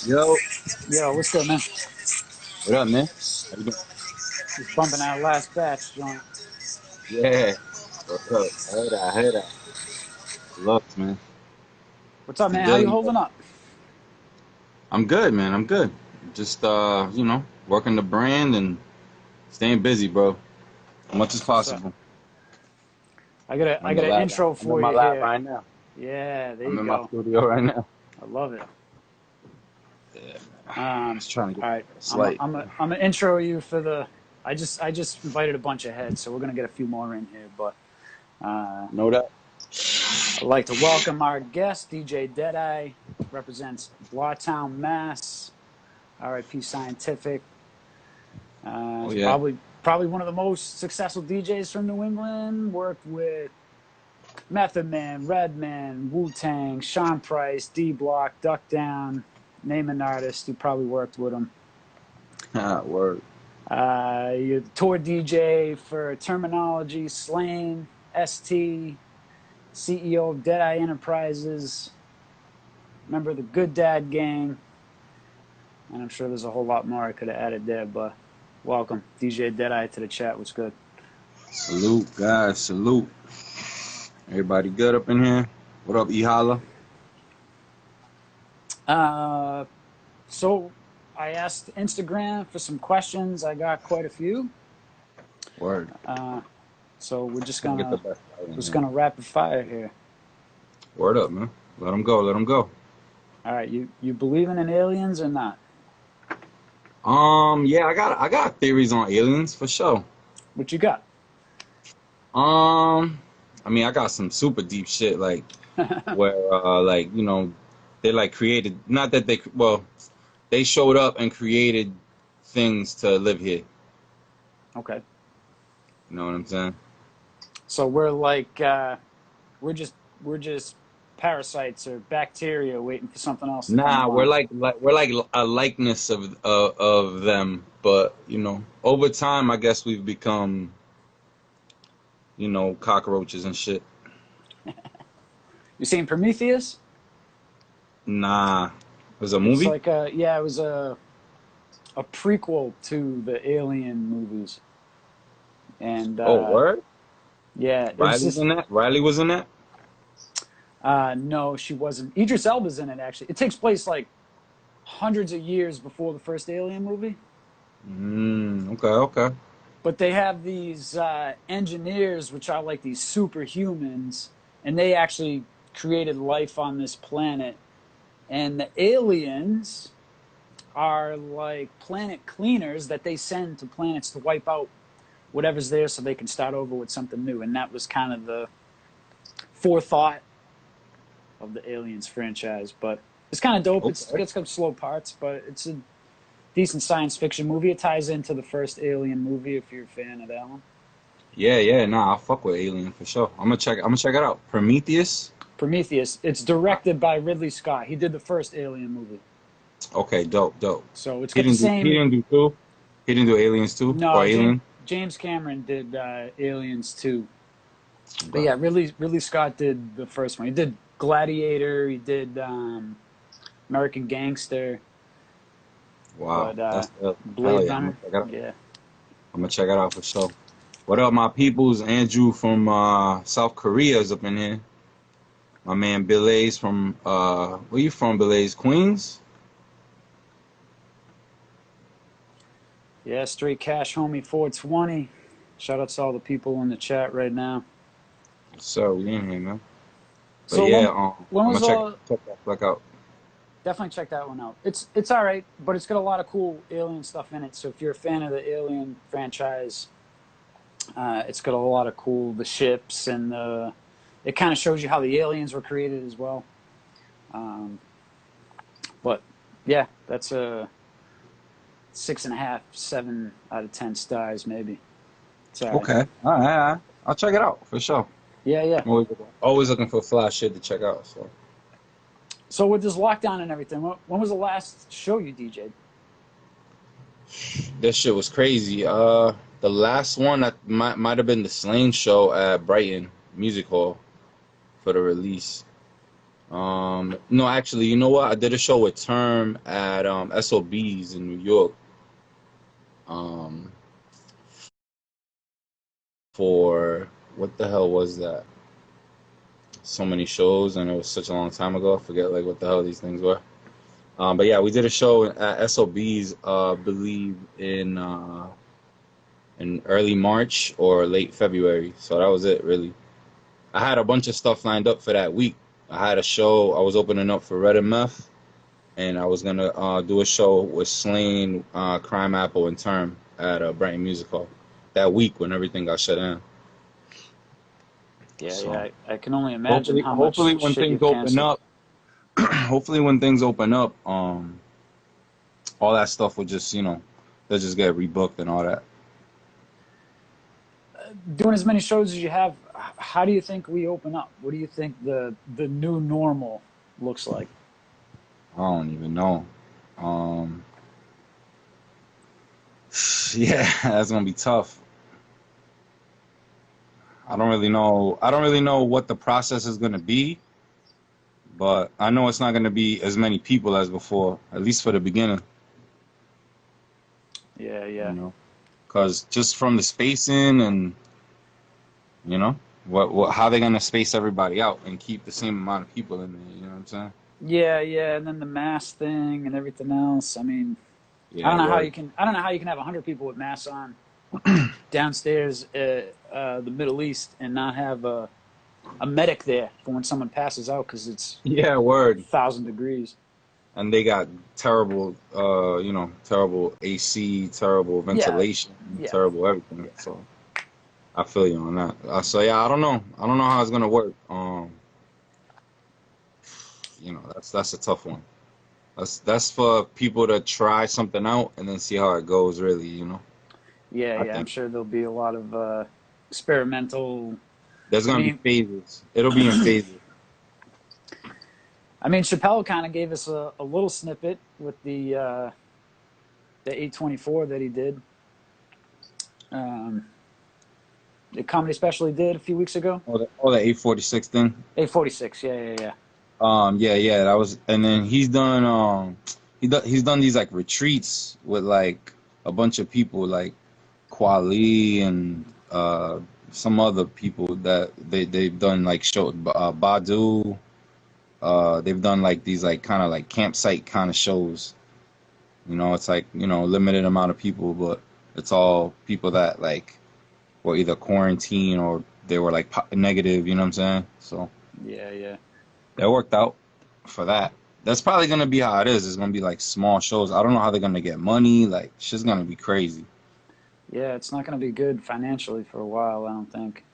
Yo, Yo, what's good, man? what up, man? How you doing? Just bumping our last batch joint. Yeah, what's up? I heard that. Looks, man. What's up, You man? How you dealing, bro? holding up? I'm good, man. I'm good. Just working the brand and staying busy, bro. As much as That's what's up. possible. I got I'm in the an lab. intro I'm in for my you lab here. right now. Yeah, there I'm you in my go. studio right now. I love it. Yeah. Um, Just trying to get all right, a slight. I'm gonna intro you for the. I just invited a bunch of heads, so we're gonna get a few more in here. But Know that? I'd like to welcome our guest, DJ Deadeye, represents Lawtown, Mass. RIP Scientific. Oh He's yeah. probably one of the most successful DJs from New England. Worked with Method Man, Redman, Wu-Tang, Sean Price, D-Block, Duck Down, name an artist. You probably worked with him. Word. You're the tour DJ for Terminology, Slain, ST, CEO of Deadeye Enterprises, member of the Good Dad Gang, and I'm sure there's a whole lot more I could have added there, but welcome, DJ Deadeye, to the chat. What's good? Salute, guys. Salute. Everybody good up in here? What up, Ihala? So I asked Instagram for some questions. I got quite a few. Word. So we're just Get the gonna best out. rapid fire here. Word up, man. Let them go. Let them go. All right, you believing in aliens or not? Yeah, I got theories on aliens for sure. What you got? I mean, I got some super deep shit like where they like created, not that they showed up and created things to live here. Okay. You know what I'm saying? So we're like we're just parasites or bacteria waiting for something else to come Nah, we're along. like a likeness of them, but over time, I guess we've become, cockroaches and shit. You seen Prometheus? Nah, it was a It's movie? like it was a prequel to the Alien movies, and Oh, word? yeah, it was Riley's just in that? Riley was in that? no, she wasn't. Idris Elba's in it actually. It takes place like hundreds of years before the first Alien movie. Okay, okay. But they have these engineers, which are like these superhumans, and they actually created life on this planet. And the aliens are like planet cleaners that they send to planets to wipe out whatever's there so they can start over with something new. And that was kind of the forethought of the Aliens franchise. But it's kind of dope. It's Okay. got slow parts, but it's a decent science fiction movie. It ties into the first Alien movie if you're a fan of that one. Yeah, nah, I'll fuck with Alien for sure. I'm gonna check it out. Prometheus? Prometheus. It's directed by Ridley Scott. He did the first Alien movie. Okay, dope. So it's He got the didn't do he same. didn't do two? He didn't do Aliens 2 or No, Alien? James Cameron did Aliens 2. But Okay. yeah, Ridley Scott did the first one. He did Gladiator. He did American Gangster. Wow, But that's hell Blade yeah, I'm gonna Runner. check it out. Yeah. I'm gonna check it out for sure. What up, my peoples? Andrew from South Korea is up in here. My man Bill from where you from, Bill? Queens? Yeah, straight cash homie 420. Shout out to all the people in the chat right now. So we in here, man. But So yeah, when I'm was gonna check that flick out. definitely check that one out. It's all right, but it's got a lot of cool alien stuff in it. So if you're a fan of the Alien franchise, it's got a lot of the ships and it kind of shows you how the aliens were created as well. But yeah, that's a 6.5, 7 out of 10 stars maybe. It's all right. Okay, all right. I'll check it out for sure. Yeah. I'm always looking for fly shit to check out. So with this lockdown and everything, when was the last show you DJ'd? This shit was crazy. The last one that might have been the Slain show at Brighton Music Hall. for the release. No, actually, you know what? I did a show with Term at SOBs in New York. Um, for what the hell was that? So many shows, and it was such a long time ago. I forget like what the hell these things were. But yeah, we did a show at SOBs, believe in early March or late February. So that was it, really. I had a bunch of stuff lined up for that week. I had a show. I was opening up for Red and Meth, and I was gonna do a show with Slain, Crime Apple, and Term at Brighton Music Hall that week when everything got shut down. Yeah, So yeah. I can only imagine how much hopefully when shit things you've open canceled. up, hopefully when things open up, all that stuff will just, they'll just get rebooked and all that. Doing as many shows as you have, how do you think we open up? What do you think the new normal looks like? I don't even know. Yeah, that's gonna be tough. I don't really know. I don't really know what the process is gonna be, but I know it's not gonna be as many people as before, at least for the beginning. Yeah, You yeah. know, because just from the spacing and what how they're gonna space everybody out and keep the same amount of people in there. You know what I'm saying? Yeah, yeah, and then the mask thing and everything else. I mean, I Yeah, don't know how word. you can. I don't know how you can have 100 people with masks on downstairs, the Middle East, and not have a medic there for when someone passes out because it's Yeah, word. 1,000 degrees. And they got terrible, terrible AC, terrible Yeah, ventilation, yeah, terrible everything. yeah, So I feel you on that. So yeah, I don't know. I don't know how it's gonna work. That's a tough one. That's for people to try something out and then see how it goes. Really, yeah, I yeah. I'm think sure there'll be a lot of experimental. there's I gonna be mean, phases. It'll be in phases. Chappelle kind of gave us a little snippet with the 824 that he did. The comedy special he did a few weeks ago. All the 846 thing. 846. Yeah, yeah, yeah. Yeah, that was, and then he's done he's done these like retreats with like a bunch of people like Kwali and some other people that they've done like show Badu. They've done like these like kind of like campsite kind of shows. It's like limited amount of people, but it's all people that like were either quarantined or they were like negative. You know what I'm saying? So Yeah, yeah. that worked out for that. That's probably gonna be how it is. It's gonna be like small shows. I don't know how they're gonna get money. Like shit's gonna be crazy. Yeah, it's not going to be good financially for a while, I don't think.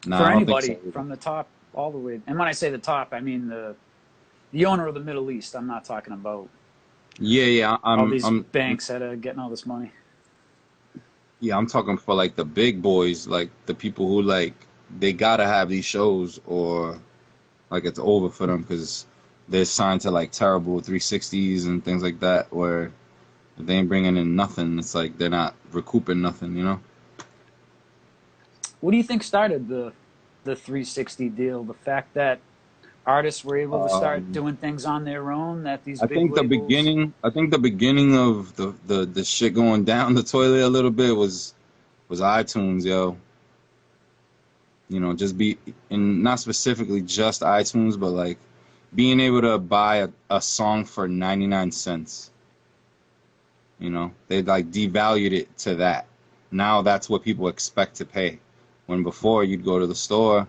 Nah, For I don't think so anybody either. from the top all the way. And when I say the top, I mean the owner of the Middle East. I'm not talking about Yeah. all these banks that are getting all this money. I'm talking for like the big boys, like the people who like they gotta have these shows or like it's over for them because they're signed to like terrible 360s and things like that where if they ain't bringing in nothing, it's like they're not recouping nothing. What do you think started the 360 deal? The fact that artists were able to start Um, doing things on their own, that these I big think the labels. beginning, I think the beginning of the shit going down the toilet a little bit was iTunes, yo. Just be and not specifically just iTunes, but like being able to buy a song for 99 cents. They like devalued it to that. Now that's what people expect to pay. When before you'd go to the store,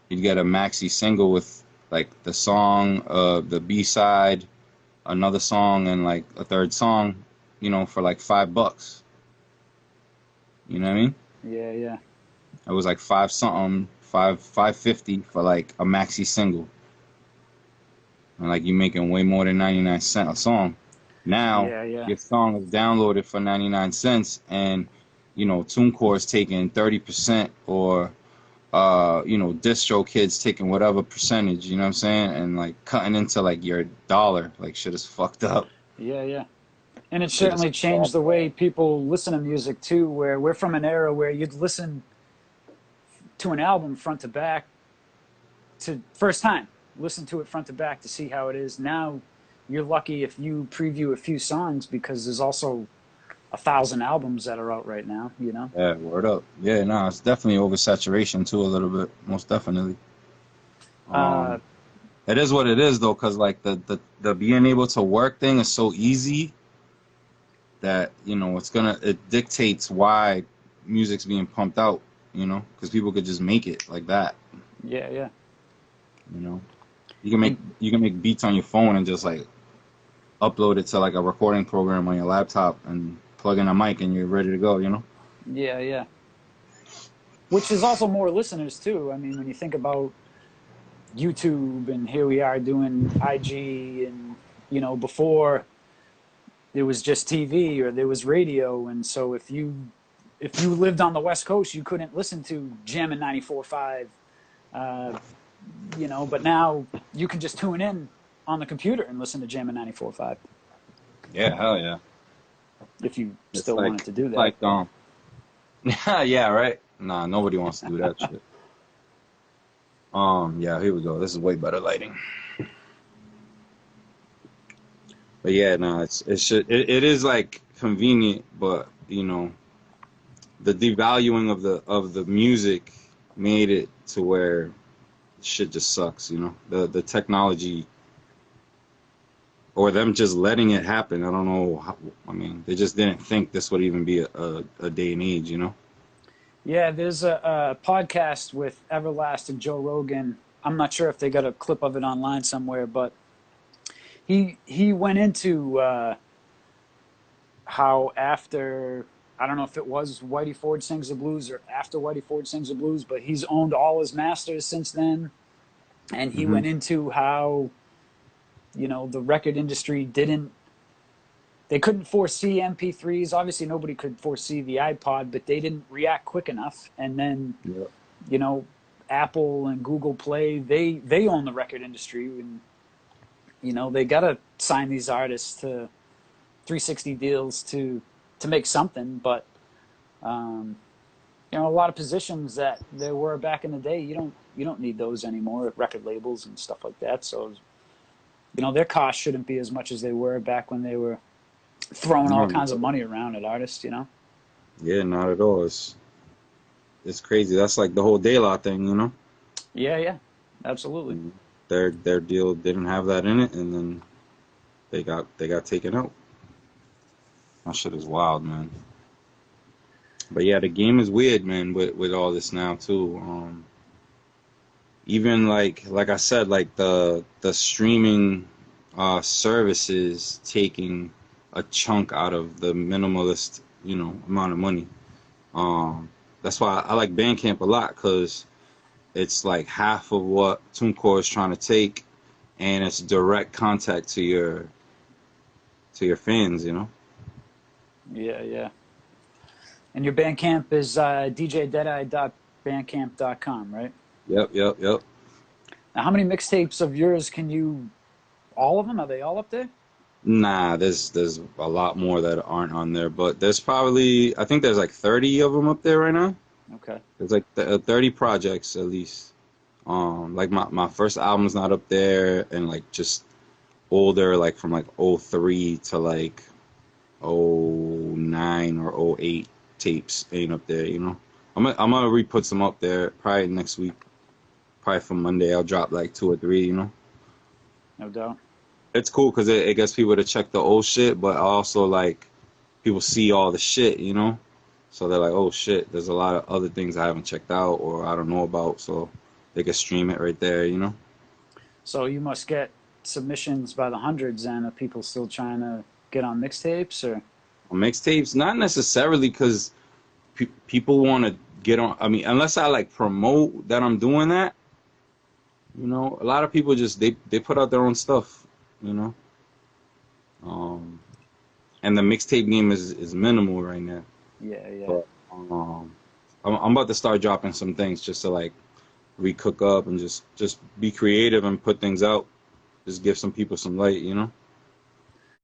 you'd get a maxi single with like the song, the B side, another song, and like a third song, for like $5. You know what I mean? Yeah, yeah. It was like five something, 550 for like a maxi single. And like you making way more than 99 cents a song. Now Yeah, yeah. your song is downloaded for 99 cents and TuneCore is taking 30% or distro kids taking whatever percentage, you know what I'm saying? And like cutting into like your dollar. Like shit is fucked up. Yeah, yeah. And it Shit is certainly changed fucked the way up. people listen to music too, where we're from an era where you'd listen to an album front to back to first time listen to it front to back to see how it is. Now you're lucky if you preview a few songs, because there's also 1,000 albums that are out right now, you know? Yeah, word up. Yeah, no, it's definitely oversaturation too, a little bit, most definitely. It is what it is though, because like the being able to work thing is so easy that, you know, it dictates why music's being pumped out, you know, because people could just make it like that. Yeah, yeah. You know, you can make beats on your phone and just like upload it to like a recording program on your laptop and plug in a mic and you're ready to go, you know? Yeah, yeah. Which is also more listeners too. I mean, when you think about YouTube, and here we are doing IG, and, you know, before there was just TV or there was radio, and so if you lived on the West Coast, you couldn't listen to Jammin' 94.5, you know, but now you can just tune in on the computer and listen to Jammin' 94.5. Yeah, hell yeah. If you still wanted to do that. Like, yeah, right? Nah, nobody wants to do that shit. Yeah, here we go. This is way better lighting. But yeah, no, it is like convenient, but you know, the devaluing of the music made it to where shit just sucks, you know. The technology, or them just letting it happen. I don't know how, I mean, they just didn't think this would even be a day and age, you know. Yeah, there's a podcast with Everlasting Joe Rogan. I'm not sure if they got a clip of it online somewhere, but he went into how after, I don't know if it was Whitey Ford Sings the Blues or after Whitey Ford Sings the Blues, but he's owned all his masters since then. And he went into how, you know, the record industry they couldn't foresee MP3s. Obviously, nobody could foresee the iPod, but they didn't react quick enough. And then, you know, Apple and Google Play, they own the record industry. And, you know, they got to sign these artists to 360 deals to make something. But, you know, a lot of positions that there were back in the day, you don't need those anymore at record labels and stuff like that. So, you know, their costs shouldn't be as much as they were back when they were throwing all kinds of money around at artists, you know? Yeah, not at all. It's crazy. That's like the whole De La thing, you know? Yeah, yeah, absolutely. Their deal didn't have that in it, and then they got taken out. That shit is wild, man. But yeah, the game is weird, man, with all this now too. Even like I said, like the streaming services taking a chunk out of the minimalist, you know, amount of money. That's why I like Bandcamp a lot, because it's like half of what TuneCore is trying to take, and it's direct contact to your fans, you know. Yeah, yeah. And your Bandcamp is djdeadeye.bandcamp.com, right? Yep. Now, how many mixtapes of yours can you? All of them? Are they all up there? Nah, there's a lot more that aren't on there, but there's probably, I think there's like 30 of them up there right now. Okay. There's like 30 projects at least. Like my first album's not up there, and like just older, like from like '03 to like '09 or '08 tapes ain't up there, you know. I'm gonna re-put some up there probably next week. Probably from Monday I'll drop like 2 or 3, you know. No doubt. It's cool because it gets people to check the old shit, but also like people see all the shit, you know. So they're like, oh shit, there's a lot of other things I haven't checked out or I don't know about, so they can stream it right there, you know. So you must get submissions by the hundreds, and are people still trying to get on mixtapes or? On mixtapes, not necessarily, because people want to get on. I mean, unless I like promote that I'm doing that, you know. A lot of people just they put out their own stuff, you know. And the mixtape game is minimal right now. Yeah, yeah. But I'm about to start dropping some things just to like recook up and just be creative and put things out. Just give some people some light, you know.